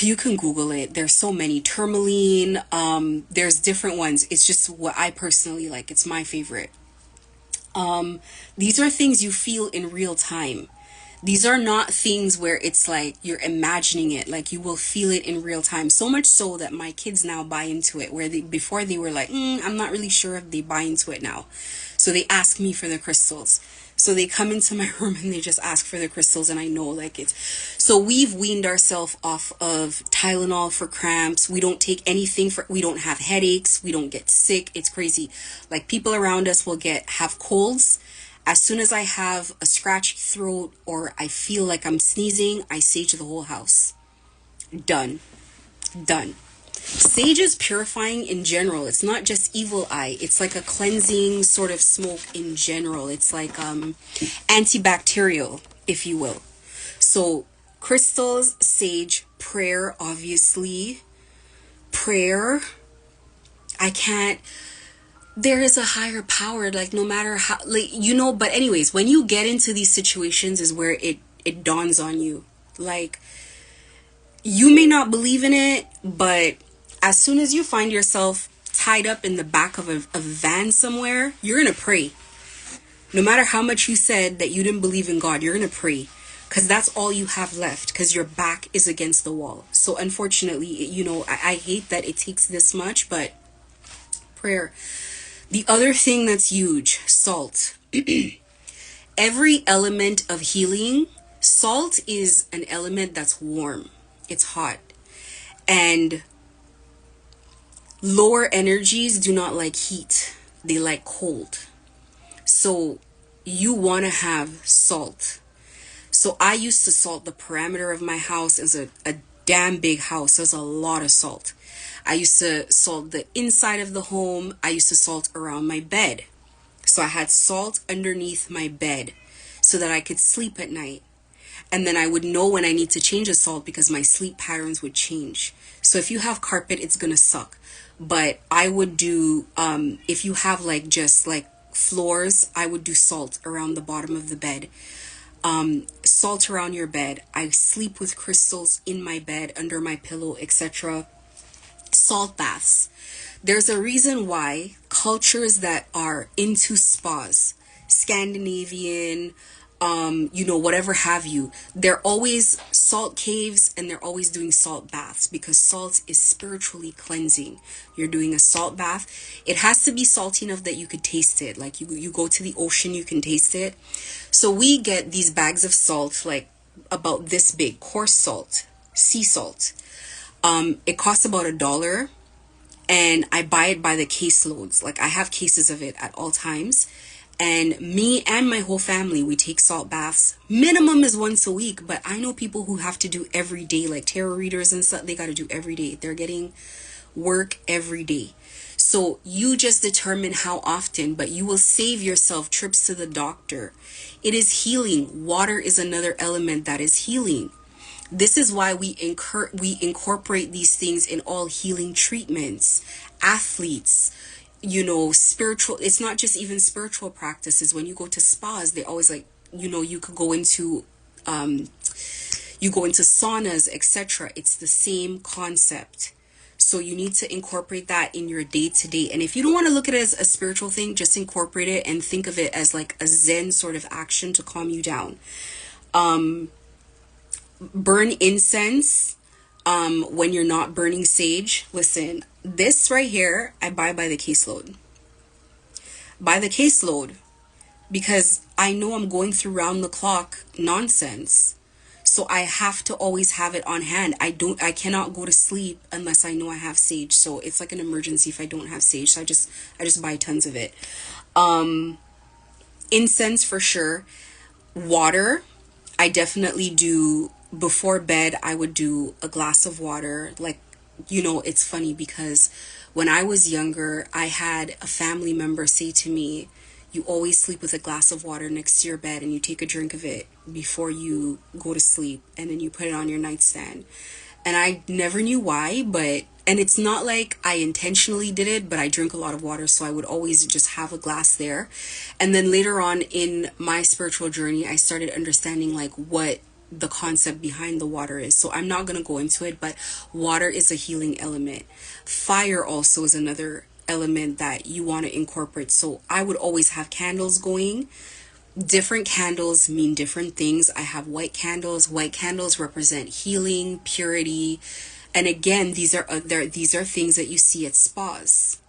you can Google it. There's so many. Tourmaline. There's different ones. It's just what I personally like. It's my favorite. These are things you feel in real time. These are not things where it's like you're imagining it. Like, you will feel it in real time. So much so that my kids now buy into it, where before they were like, I'm not really sure if they buy into it now. So they ask me for the crystals. So they come into my room and they just ask for the crystals, and I know, like, it's... So we've weaned ourselves off of Tylenol for cramps. We don't take anything we don't have headaches. We don't get sick. It's crazy. Like, people around us will have colds. As soon as I have a scratchy throat or I feel like I'm sneezing, I sage the whole house. Done. Done. Sage is purifying in general. It's not just evil eye. It's like a cleansing sort of smoke in general. It's like antibacterial, if you will. So crystals, sage, prayer, obviously. Prayer. There is a higher power, like, no matter how, like, but anyways, when you get into these situations is where it dawns on you. Like, you may not believe in it, but as soon as you find yourself tied up in the back of a van somewhere, you're going to pray. No matter how much you said that you didn't believe in God, you're going to pray. Because that's all you have left, because your back is against the wall. So unfortunately, I hate that it takes this much, but prayer. The other thing that's huge, salt. Every element of healing, salt is an element that's warm. It's hot. And lower energies do not like heat. They like cold. So you want to have salt. So I used to salt the perimeter of my house. It's a damn big house. There's a lot of salt. I used to salt the inside of the home. I used to salt around my bed. So I had salt underneath my bed so that I could sleep at night. And then I would know when I need to change the salt because my sleep patterns would change. So if you have carpet, it's going to suck. But I would do, if you have like just like floors, I would do salt around the bottom of the bed. Salt around your bed. I sleep with crystals in my bed, under my pillow, etc. Salt baths. There's a reason why cultures that are into spas, Scandinavian, whatever have you, they're always salt caves and they're always doing salt baths, because salt is spiritually cleansing. You're doing a salt bath. It has to be salty enough that you could taste it. Like, you go to the ocean, you can taste it. So we get these bags of salt, like about this big, coarse salt, sea salt. It costs about $1. and I buy it by the caseloads. Like, I have cases of it at all times. And me and my whole family, we take salt baths. Minimum is once a week, but I know people who have to do every day, like tarot readers and stuff. They got to do every day. They're getting work every day. So you just determine how often, but you will save yourself trips to the doctor. It is healing. Water is another element that is healing. This is why we incorporate these things in all healing treatments. Athletes, spiritual, it's not just even spiritual practices. When you go to spas, they always like, you could go into saunas, etc. It's the same concept. So you need to incorporate that in your day-to-day. And if you don't want to look at it as a spiritual thing, just incorporate it and think of it as like a Zen sort of action to calm you down. Burn incense when you're not burning sage. Listen, this right here, I buy by the caseload. By the caseload. Because I know I'm going through round the clock nonsense. So I have to always have it on hand. I cannot go to sleep unless I know I have sage. So it's like an emergency if I don't have sage. So I just buy tons of it. Incense for sure. Water, I definitely do. Before bed, I would do a glass of water. Like, it's funny because when I was younger, I had a family member say to me, you always sleep with a glass of water next to your bed and you take a drink of it before you go to sleep, and then you put it on your nightstand. And I never knew why, and it's not like I intentionally did it, but I drink a lot of water, so I would always just have a glass there. And then later on in my spiritual journey, I started understanding like what the concept behind the water is. So I'm not going to go into it, but water is a healing element. Fire also is another element that you want to incorporate. So I would always have candles going. Different candles mean different things. I have white candles. White candles represent healing, purity. And again, these are things that you see at spas.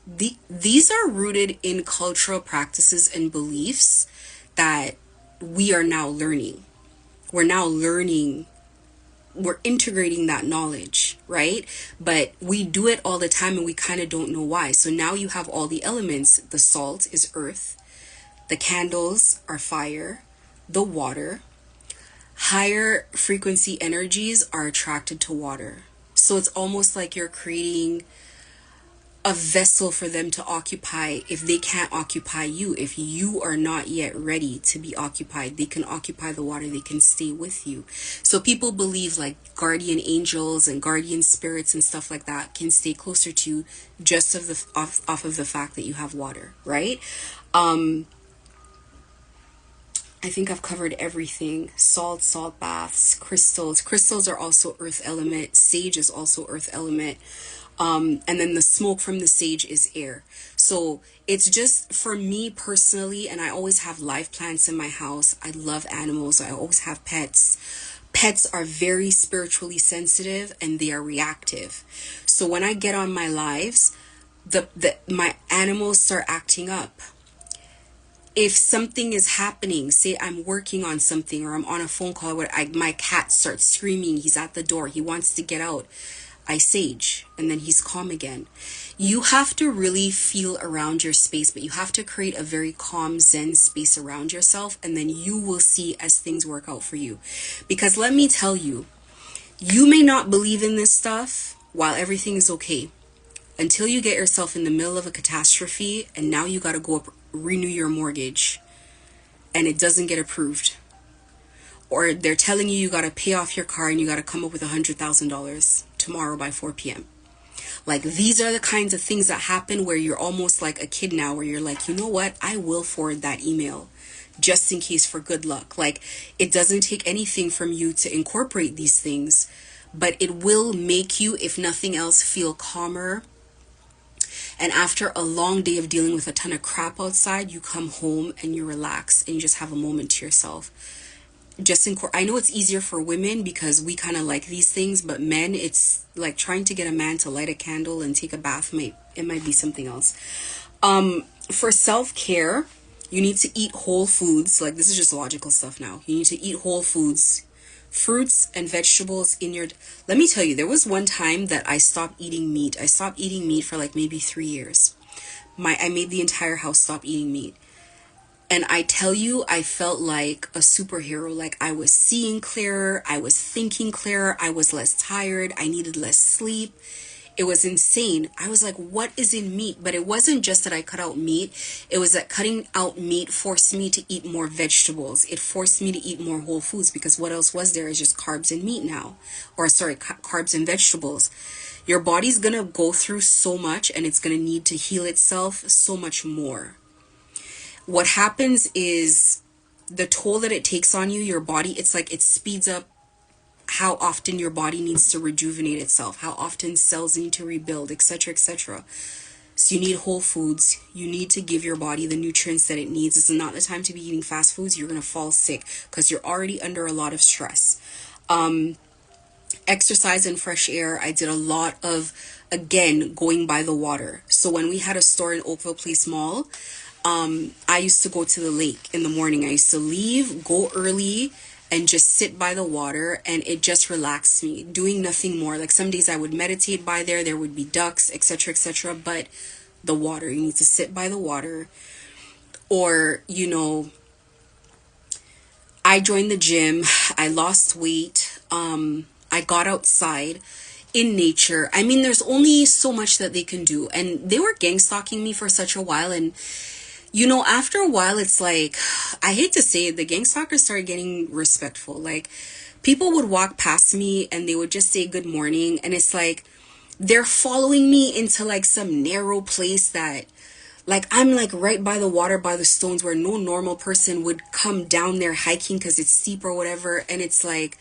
These are rooted in cultural practices and beliefs that we are now learning. We're integrating that knowledge, right? But we do it all the time and we kind of don't know why. So now you have all the elements. The salt is earth. The candles are fire. The water. Higher frequency energies are attracted to water. So it's almost like you're creating a vessel for them to occupy. If they can't occupy you, if you are not yet ready to be occupied, they can occupy the water, they can stay with you. So people believe like guardian angels and guardian spirits and stuff like that can stay closer to you just off of the fact that you have water, right? I think I've covered everything. Salt baths, crystals. Crystals are also earth element. Sage is also earth element. And then the smoke from the sage is air. So it's just for me personally, and I always have live plants in my house. I love animals. I always have pets. Pets are very spiritually sensitive and they are reactive. So when I get on my lives, my animals start acting up. If something is happening, say I'm working on something or I'm on a phone call where my cat starts screaming, he's at the door, he wants to get out, I sage, and then he's calm again. You have to really feel around your space, but you have to create a very calm Zen space around yourself, and then you will see as things work out for you. Because let me tell you, you may not believe in this stuff while everything is okay, until you get yourself in the middle of a catastrophe, and now you got to go up, renew your mortgage, and it doesn't get approved. Or they're telling you got to pay off your car and you got to come up with $100,000 tomorrow by 4 p.m. Like, these are the kinds of things that happen where you're almost like a kid now, where you're like, you know what, I will forward that email just in case for good luck. Like, it doesn't take anything from you to incorporate these things, but it will make you, if nothing else, feel calmer. And after a long day of dealing with a ton of crap outside, you come home and you relax and you just have a moment to yourself. I know it's easier for women because we kind of like these things, but men, it's like trying to get a man to light a candle and take a bath. It might be something else. For self-care, you need to eat whole foods. Like, this is just logical stuff now. You need to eat whole foods Fruits and vegetables in your... Let me tell you, there was one time that I stopped eating meat. I stopped eating meat for like maybe 3 years. I made the entire house stop eating meat. And I tell you, I felt like a superhero. Like I was seeing clearer, I was thinking clearer, I was less tired, I needed less sleep. It was insane. I was like, what is in meat? But it wasn't just that I cut out meat. It was that cutting out meat forced me to eat more vegetables. It forced me to eat more whole foods, because what else was there is just carbs and meat now. Or sorry, carbs and vegetables. Your body's gonna go through so much, and it's gonna need to heal itself so much more. What happens is the toll that it takes on you, your body, it's like it speeds up how often your body needs to rejuvenate itself, how often cells need to rebuild, etc., etc. So you need whole foods. You need to give your body the nutrients that it needs. This is not the time to be eating fast foods. You're going to fall sick because you're already under a lot of stress. Exercise and fresh air. I did a lot of, again, going by the water. So when we had a store in Oakville Place Mall, I used to go to the lake in the morning. I used to leave, go early, and just sit by the water, and it just relaxed me, doing nothing more. Like some days I would meditate by there would be ducks, etc., etc., but the water, you need to sit by the water. Or, you know, I joined the gym, I lost weight, I got outside in nature. I mean, there's only so much that they can do, and they were gang stalking me for such a while, and you know, after a while, it's like, I hate to say it, the gang stalkers started getting respectful. Like, people would walk past me and they would just say good morning. And it's like, they're following me into like some narrow place that, like, I'm like right by the water, by the stones, where no normal person would come down there hiking because it's steep or whatever. And it's like,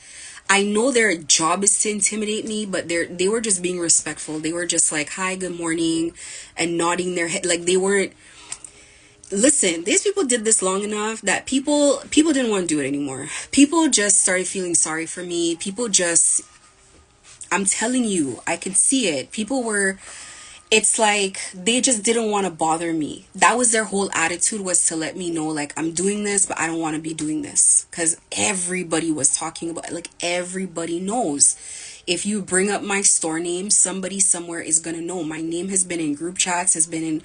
I know their job is to intimidate me, but they were just being respectful. They were just like, hi, good morning, and nodding their head. Like, they weren't... Listen, these people did this long enough that people didn't want to do it anymore. People just started feeling sorry for me. People just, I'm telling you, I could see it. People were, it's like they just didn't want to bother me. That was their whole attitude, was to let me know, like, I'm doing this, but I don't want to be doing this. Because everybody was talking about it. Like, everybody knows. If you bring up my store name, somebody somewhere is going to know. My name has been in group chats, has been in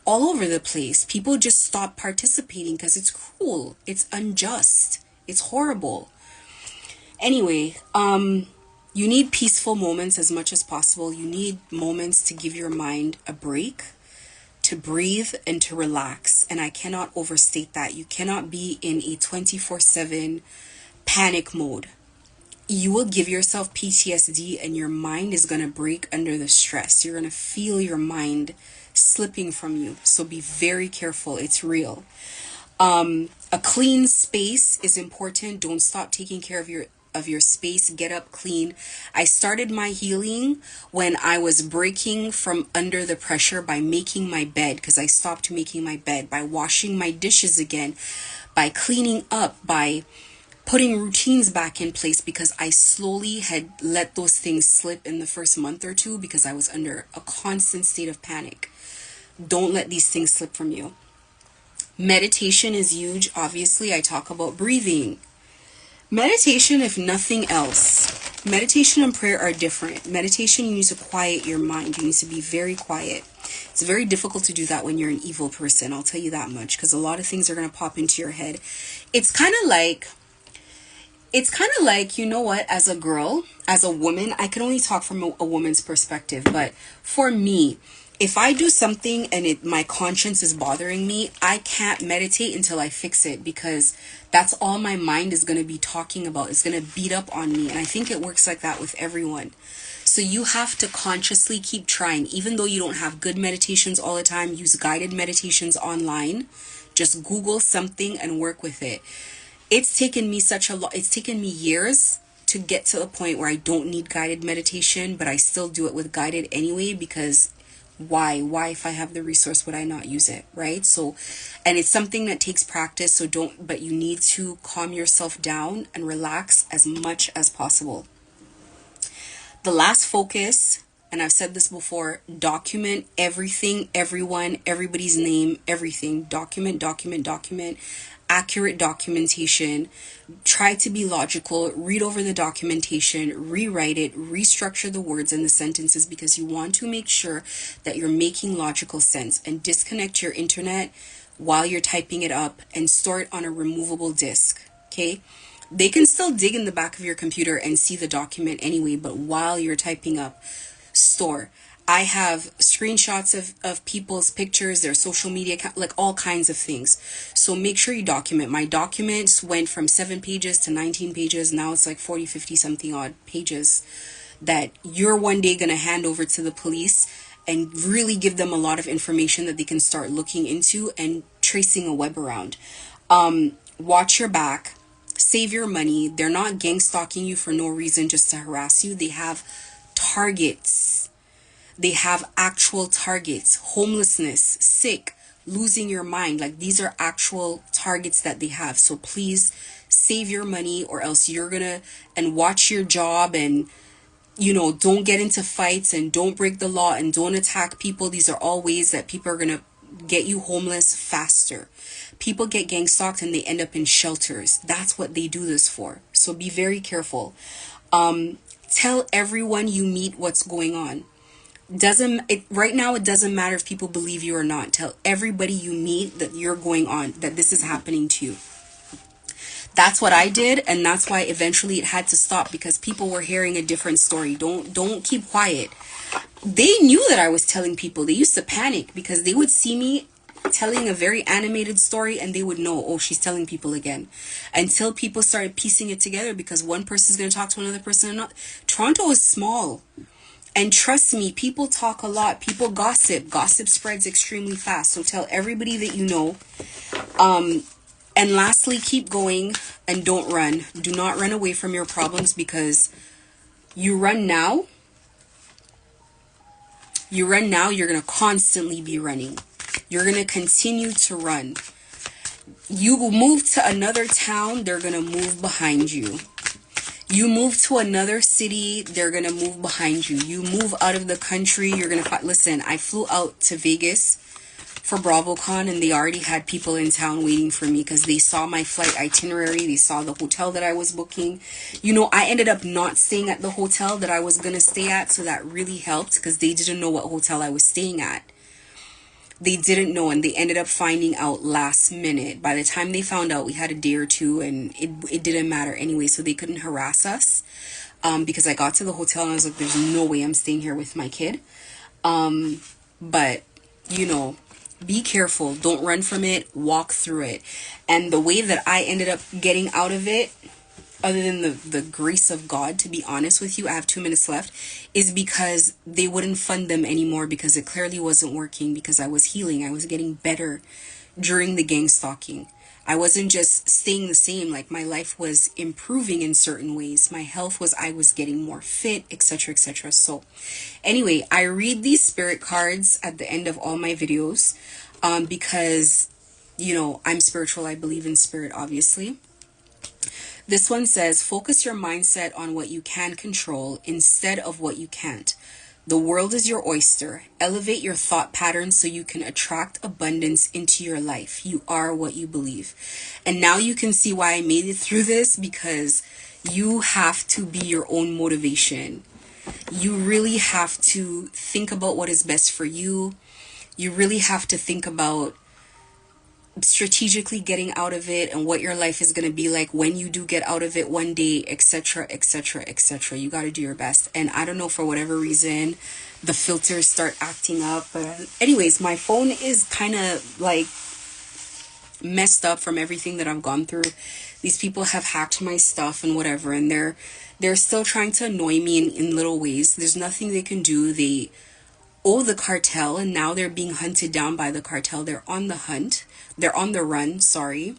all over the place. People just stop participating because it's cruel. It's unjust. It's horrible. Anyway, you need peaceful moments as much as possible. You need moments to give your mind a break, to breathe and to relax. And I cannot overstate that. You cannot be in a 24/7 panic mode. You will give yourself PTSD, and your mind is going to break under the stress. You're going to feel your mind slipping from you. So be very careful. It's real. A clean space is important. Don't stop taking care of your space. Get up clean. I started my healing when I was breaking from under the pressure by making my bed, because I stopped making my bed, by washing my dishes again, by cleaning up, by putting routines back in place, because I slowly had let those things slip in the first month or two because I was under a constant state of panic. Don't let these things slip from you. Meditation is huge. Obviously, I talk about breathing. Meditation, if nothing else, meditation and prayer are different. Meditation, you need to quiet your mind. You need to be very quiet. It's very difficult to do that when you're an evil person. I'll tell you that much, because a lot of things are going to pop into your head. It's kind of like, you know what, as a girl, as a woman, I can only talk from a woman's perspective, but for me, if I do something and my conscience is bothering me, I can't meditate until I fix it, because that's all my mind is going to be talking about. It's going to beat up on me. And I think it works like that with everyone. So you have to consciously keep trying. Even though you don't have good meditations all the time, use guided meditations online. Just Google something and work with it. It's taken me it's taken me years to get to a point where I don't need guided meditation, but I still do it with guided anyway, because why if I have the resource, would I not use it, right? So, and it's something that takes practice, so but you need to calm yourself down and relax as much as possible. The last focus, and I've said this before, document everything, everyone, everybody's name, everything. Document. accurate documentation. Try to be logical, read over the documentation, rewrite it, restructure the words and the sentences, because you want to make sure that you're making logical sense. And disconnect your internet while you're typing it up and store it on a removable disk. Okay? They can still dig in the back of your computer and see the document anyway, but while you're typing up, store. I have screenshots of people's pictures, their social media, like all kinds of things. So make sure you document. My documents went from 7 pages to 19 pages. Now it's like 40, 50 something odd pages that you're one day going to hand over to the police and really give them a lot of information that they can start looking into and tracing a web around. Watch your back. Save your money. They're not gang stalking you for no reason, just to harass you. They have targets. They have actual targets. Homelessness, sick, losing your mind. Like, these are actual targets that they have. So please save your money, or else you're gonna, and watch your job, and don't get into fights, and don't break the law, and don't attack people. These are all ways that people are gonna get you homeless faster. People get gang stalked and they end up in shelters. That's what they do this for. So be very careful. Tell everyone you meet what's going on. Right now it doesn't matter if people believe you or not. Tell everybody you meet that you're going on, that this is happening to you. That's what I did, and that's why eventually it had to stop, because people were hearing a different story. Don't keep quiet. They knew that I was telling people. They used to panic because they would see me telling a very animated story and they would know, oh, she's telling people again. Until people started piecing it together, because one person's going to talk to another person and not. Toronto is small. And trust me, people talk a lot. People gossip. Gossip spreads extremely fast. So tell everybody that you know. And lastly, keep going and don't run. Do not run away from your problems, because you run now, you're going to constantly be running. You're going to continue to run. You will move to another town, they're going to move behind you. You move to another city, they're going to move behind you. You move out of the country, you're going to... Listen, I flew out to Vegas for BravoCon, and they already had people in town waiting for me because they saw my flight itinerary. They saw the hotel that I was booking. I ended up not staying at the hotel that I was going to stay at, so that really helped, because they didn't know what hotel I was staying at. They didn't know, and they ended up finding out last minute. By the time they found out, we had a day or two, and it didn't matter anyway, so they couldn't harass us, because I got to the hotel and I was like, there's no way I'm staying here with my kid. But be careful. Don't run from it. Walk through it. And the way that I ended up getting out of it, other than the grace of God, to be honest with you, I have 2 minutes left, is because they wouldn't fund them anymore, because it clearly wasn't working, because I was healing. I was getting better during the gang stalking. I wasn't just staying the same. Like, my life was improving in certain ways. My health was, I was getting more fit, etc., etc. So anyway, I read these spirit cards at the end of all my videos, because, I'm spiritual. I believe in spirit, obviously. This one says, focus your mindset on what you can control instead of what you can't. The world is your oyster. Elevate your thought patterns so you can attract abundance into your life. You are what you believe. And now you can see why I made it through this, because you have to be your own motivation. You really have to think about what is best for you. You really have to think about strategically getting out of it, and what your life is going to be like when you do get out of it one day, etc., etc., etc. You got to do your best. And I don't know, for whatever reason, the filters start acting up. But anyways, my phone is kind of like messed up from everything that I've gone through. These people have hacked my stuff and whatever, and they're still trying to annoy me in little ways. There's nothing they can do. They owe the cartel, and now they're being hunted down by the cartel. They're on the hunt. They're on the run, sorry.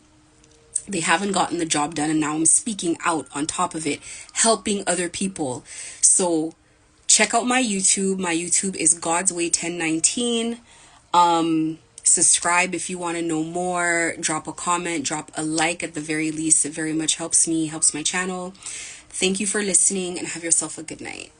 They haven't gotten the job done, and now I'm speaking out on top of it, helping other people. So check out my YouTube. My YouTube is God's Way 1019. Subscribe if you want to know more. Drop a comment, drop a like at the very least. It very much helps me, helps my channel. Thank you for listening, and have yourself a good night.